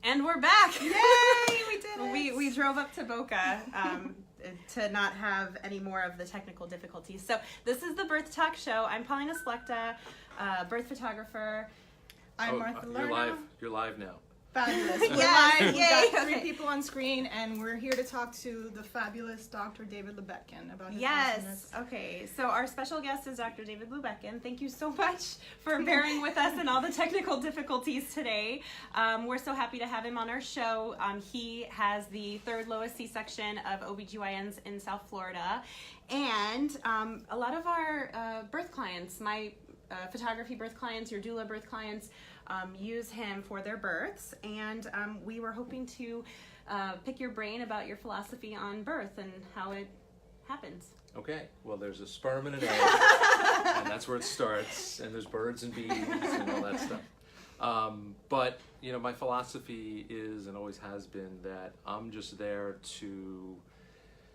And we're back. Yay, we did it. We drove up to Boca to not have any more of the technical difficulties. So this is the Birth Talk Show. I'm Paulina Splechta, birth photographer. I'm Martha Lerner. You're live now. Fabulous. We're live. Yay. We've got Okay. 3 people on screen, and we're here to talk to the fabulous Dr. David Lebetkin about his Yes. awesomeness. Okay. So our special guest is Dr. David Lebetkin. Thank you so much for bearing with us in all the technical difficulties today. We're so happy to have him on our show. He has the 3rd lowest C-section of OBGYNs in South Florida. And a lot of our birth clients, my photography birth clients, your doula birth clients, use him for their births, and we were hoping to pick your brain about your philosophy on birth and how it happens. Okay, well, there's a sperm and an egg, and that's where it starts, and there's birds and bees and all that stuff. But, you know, my philosophy is and always has been that I'm just there to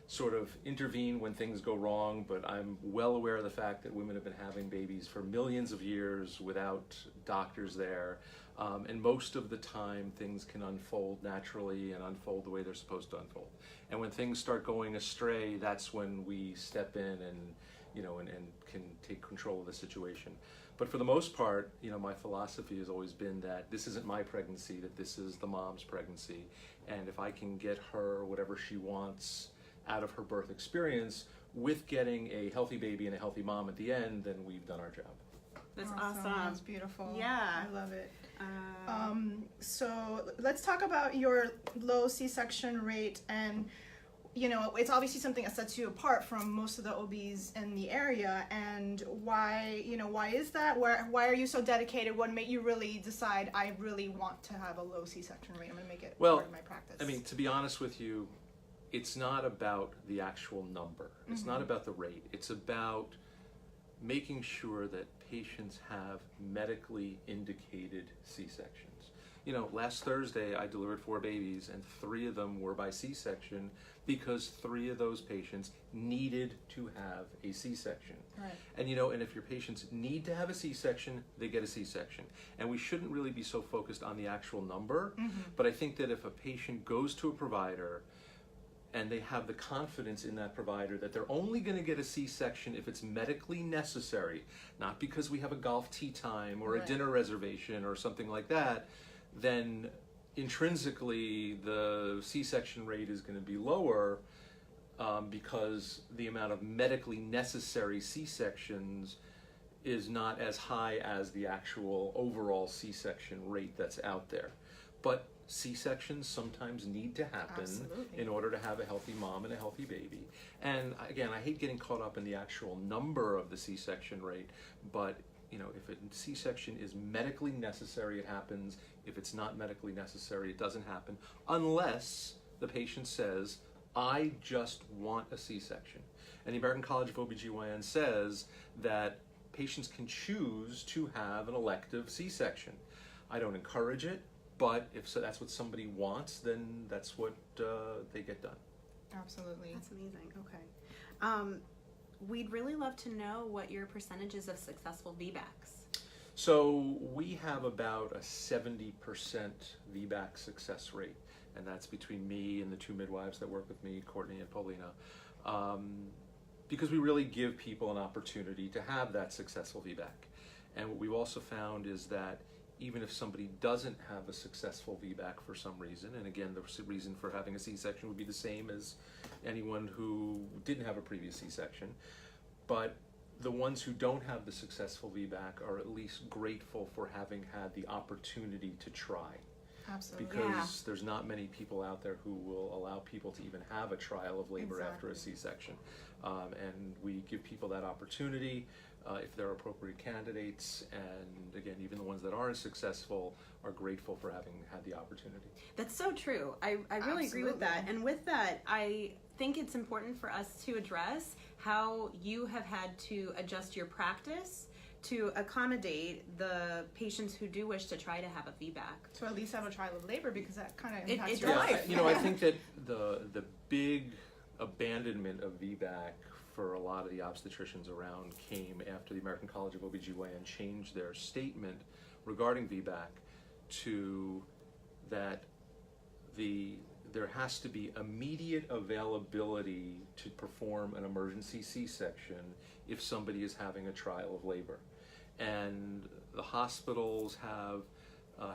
sort of intervene when things go wrong, but I'm well aware of the fact that women have been having babies for millions of years without doctors there, and most of the time things can unfold naturally and unfold the way they're supposed to unfold. And when things start going astray, that's when we step in and, you know, and can take control of the situation. But for the most part, you know, my philosophy has always been that this isn't my pregnancy, that this is the mom's pregnancy, and if I can get her whatever she wants out of her birth experience with getting a healthy baby and a healthy mom at the end, then we've done our job. That's Awesome. awesome. That's beautiful. Yeah. I love it. So let's talk about your low C-section rate, and you know, it's obviously something that sets you apart from most of the OBs in the area. And why, you know, why is that? Why are you so dedicated? What made you really decide, I really want to have a low C-section rate? I'm going to make it part of my practice. I mean, to be honest with you, it's not about the actual number. It's not about the rate. It's about making sure that patients have medically indicated C-sections. You know, last Thursday I delivered 4 babies, and 3 of them were by C-section because 3 of those patients needed to have a C-section. Right. And you know, and if your patients need to have a C-section, they get a C-section. And we shouldn't really be so focused on the actual number, but I think that if a patient goes to a provider and they have the confidence in that provider that they're only going to get a C-section if it's medically necessary, not because we have a golf tee time or a dinner reservation or something like that, then intrinsically the C-section rate is going to be lower because the amount of medically necessary C-sections is not as high as the actual overall C-section rate that's out there. But C-sections sometimes need to happen in order to have a healthy mom and a healthy baby. And again, I hate getting caught up in the actual number of the C-section rate, but you know, if a C-section is medically necessary, it happens. If it's not medically necessary, it doesn't happen, unless the patient says, I just want a C-section. And the American College of OBGYN says that patients can choose to have an elective C-section. I don't encourage it, but if that's what somebody wants, then that's what they get done. Absolutely. That's amazing. Okay. We'd really love to know what your percentages of successful VBACs. So we have about a 70% VBAC success rate, and that's between me and the 2 midwives that work with me, Courtney and Paulina, because we really give people an opportunity to have that successful VBAC. And what we've also found is that even if somebody doesn't have a successful VBAC for some reason, and again, the reason for having a C-section would be the same as anyone who didn't have a previous C-section, but the ones who don't have the successful VBAC are at least grateful for having had the opportunity to try. Absolutely. Because there's not many people out there who will allow people to even have a trial of labor after a C-section. And we give people that opportunity if they're appropriate candidates, and again, even the ones that aren't successful are grateful for having had the opportunity. That's so true. I really agree with that. And with that, I think it's important for us to address how you have had to adjust your practice to accommodate the patients who do wish to try to have a VBAC. To at least have a trial of labor, because that kind of impacts it your does. life. You know, I think that the big abandonment of VBAC for a lot of the obstetricians around came after the American College of OBGYN changed their statement regarding VBAC to that there has to be immediate availability to perform an emergency C-section if somebody is having a trial of labor. And the hospitals have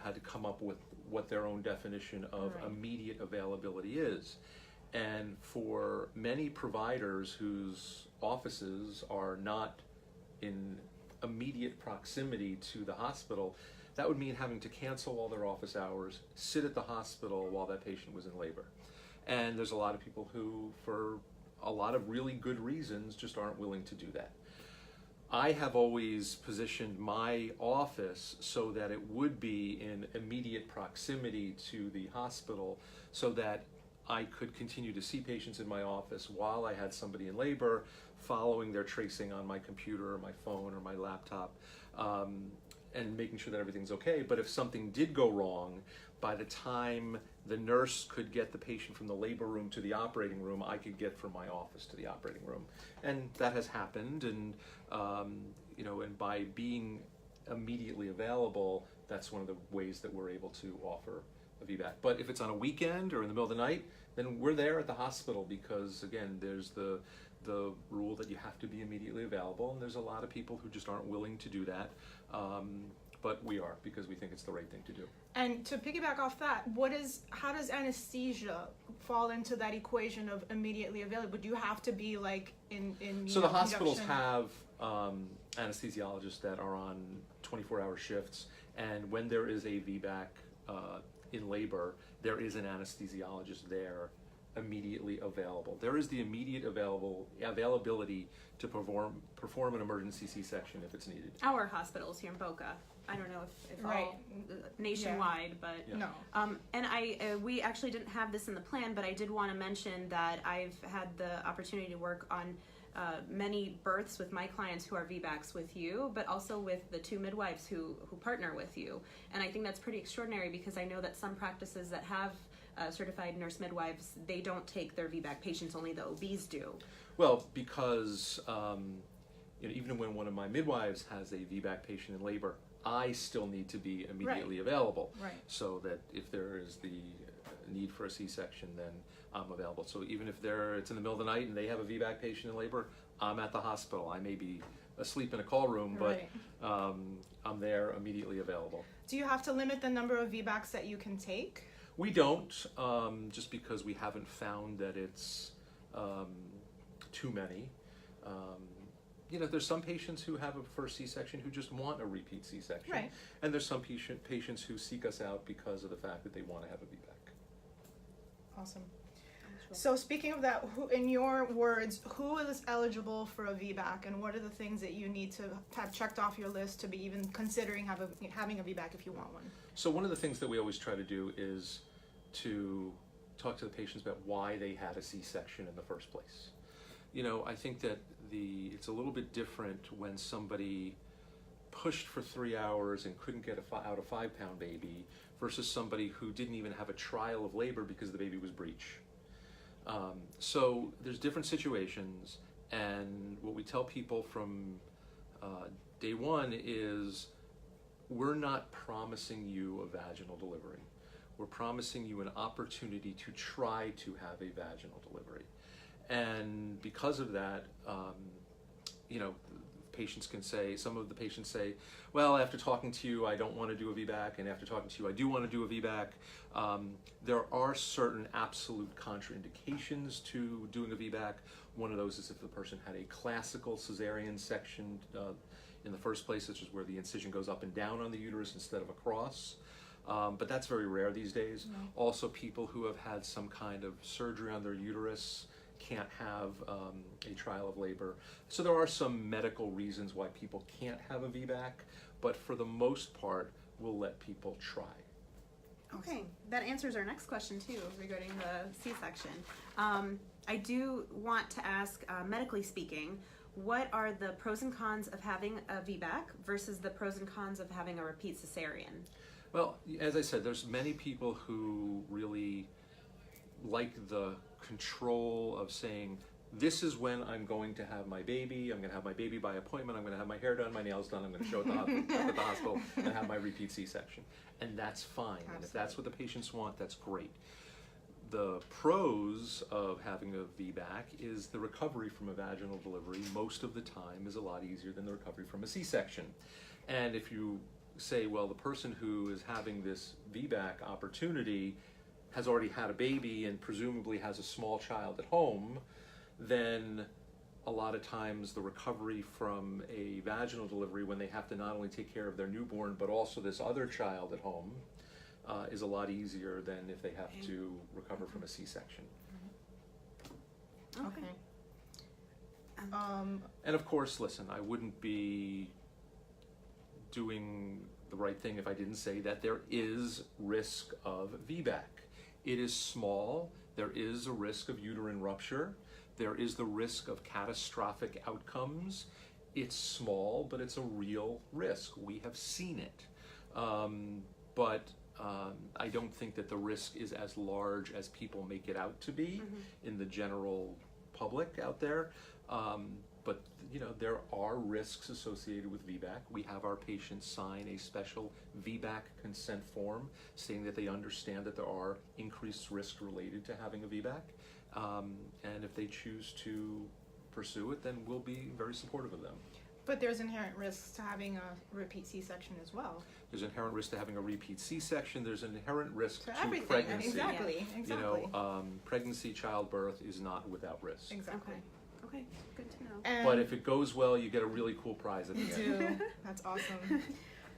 had to come up with what their own definition of immediate availability is. And for many providers whose offices are not in immediate proximity to the hospital, that would mean having to cancel all their office hours, sit at the hospital while that patient was in labor. And there's a lot of people who, for a lot of really good reasons, just aren't willing to do that. I have always positioned my office so that it would be in immediate proximity to the hospital so that I could continue to see patients in my office while I had somebody in labor, following their tracing on my computer or my phone or my laptop, and making sure that everything's okay. But if something did go wrong, by the time the nurse could get the patient from the labor room to the operating room, I could get from my office to the operating room. And that has happened, and and by being immediately available, that's one of the ways that we're able to offer a VBAC. But if it's on a weekend or in the middle of the night, then we're there at the hospital because, again, there's the rule that you have to be immediately available, and there's a lot of people who just aren't willing to do that. But we are, because we think it's the right thing to do. And to piggyback off that, how does anesthesia fall into that equation of immediately available? Do you have to be like in So the hospitals have anesthesiologists that are on 24-hour shifts, and when there is a VBAC in labor, there is an anesthesiologist there immediately available. There is the immediate availability to perform an emergency C-section if it's needed. Our hospitals here in Boca. I don't know if all nationwide, but no. And we actually didn't have this in the plan, but I did want to mention that I've had the opportunity to work on many births with my clients who are VBACs with you, but also with the 2 midwives who partner with you. And I think that's pretty extraordinary because I know that some practices that have certified nurse midwives, they don't take their VBAC patients, only the OBs do. Well, because even when one of my midwives has a VBAC patient in labor, I still need to be immediately available, so that if there is the need for a C-section, then I'm available. So even if it's in the middle of the night and they have a VBAC patient in labor, I'm at the hospital. I may be asleep in a call room, but I'm there immediately available. Do you have to limit the number of VBACs that you can take? We don't, just because we haven't found that it's too many. There's some patients who have a first C-section who just want a repeat C-section. Right. And there's some patients who seek us out because of the fact that they want to have a VBAC. Awesome. So speaking of that, in your words, who is eligible for a VBAC, and what are the things that you need to have checked off your list to be even considering having a VBAC if you want one? So one of the things that we always try to do is to talk to the patients about why they had a C-section in the first place. I think that it's a little bit different when somebody pushed for 3 hours and couldn't get out a 5-pound baby versus somebody who didn't even have a trial of labor because the baby was breech. So there's different situations, and what we tell people from day one is we're not promising you a vaginal delivery. We're promising you an opportunity to try to have a vaginal delivery. And because of that, patients can say, some of the patients say, well, after talking to you, I don't want to do a VBAC, and after talking to you, I do want to do a VBAC. There are certain absolute contraindications to doing a VBAC. One of those is if the person had a classical cesarean section in the first place, which is where the incision goes up and down on the uterus instead of across. But that's very rare these days. No. Also, people who have had some kind of surgery on their uterus can't have a trial of labor. So there are some medical reasons why people can't have a VBAC, but for the most part, we'll let people try. Okay, that answers our next question too regarding the C-section. I do want to ask, medically speaking, what are the pros and cons of having a VBAC versus the pros and cons of having a repeat cesarean? Well, as I said, there's many people who really like the control of saying this is when I'm going to have my baby. I'm going to have my baby by appointment. I'm going to have my hair done, my nails done. I'm going to show it at the hospital and have my repeat C-section. And that's fine. And if that's what the patients want, that's great. The pros of having a VBAC is the recovery from a vaginal delivery most of the time is a lot easier than the recovery from a C-section. And if you say, well, the person who is having this VBAC opportunity has already had a baby and presumably has a small child at home, then a lot of times the recovery from a vaginal delivery, when they have to not only take care of their newborn but also this other child at home, is a lot easier than if they have to recover from a C-section. Okay. And of course, listen, I wouldn't be doing the right thing if I didn't say that there is risk of VBAC. It is small. There is a risk of uterine rupture. There is the risk of catastrophic outcomes. It's small, but it's a real risk. We have seen it. But I don't think that the risk is as large as people make it out to be in the general public out there. But you know, there are risks associated with VBAC. We have our patients sign a special VBAC consent form stating that they understand that there are increased risks related to having a VBAC. And if they choose to pursue it, then we'll be very supportive of them. But there's inherent risks to having a repeat C-section as well. There's inherent risk to having a repeat C-section. There's an inherent risk to everything. pregnancy. Exactly. You know, pregnancy, childbirth is not without risk. Exactly. Okay, good to know. And But if it goes well, you get a really cool prize at the you end. do. That's awesome.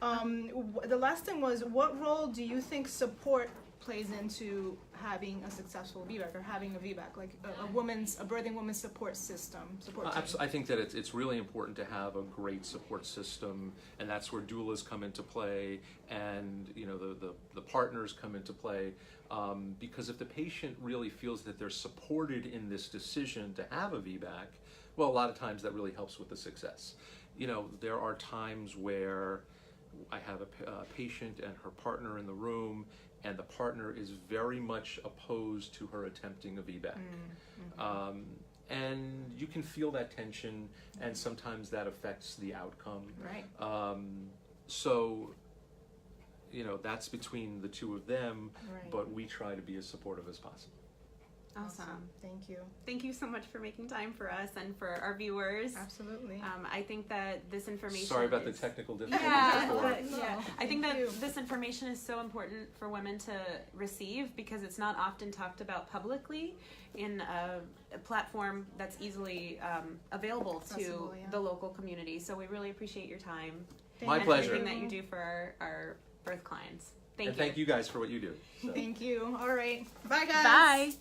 The last thing was, what role do you think support plays into having a successful VBAC or having a VBAC, like a birthing woman's support system, support team? I think that it's really important to have a great support system, and that's where doulas come into play, and you know the partners come into play, because if the patient really feels that they're supported in this decision to have a VBAC, well, a lot of times that really helps with the success. You know, there are times where I have a patient and her partner in the room, and the partner is very much opposed to her attempting a VBAC. And you can feel that tension, and sometimes that affects the outcome. Right. So, you know, that's between the two of them, Right. but we try to be as supportive as possible. Awesome. Thank you. Thank you so much for making time for us and for our viewers. Absolutely. I think that this information Sorry about is, the technical difficulties yeah, before. but, No, yeah. I think thank that you. this information is so important for women to receive because it's not often talked about publicly in a platform that's easily available to Accessible, yeah. the local community. So we really appreciate your time My and pleasure. everything that you do for our birth clients. Thank And you. thank you guys for what you do. So. Thank you. All right. Bye, guys. Bye.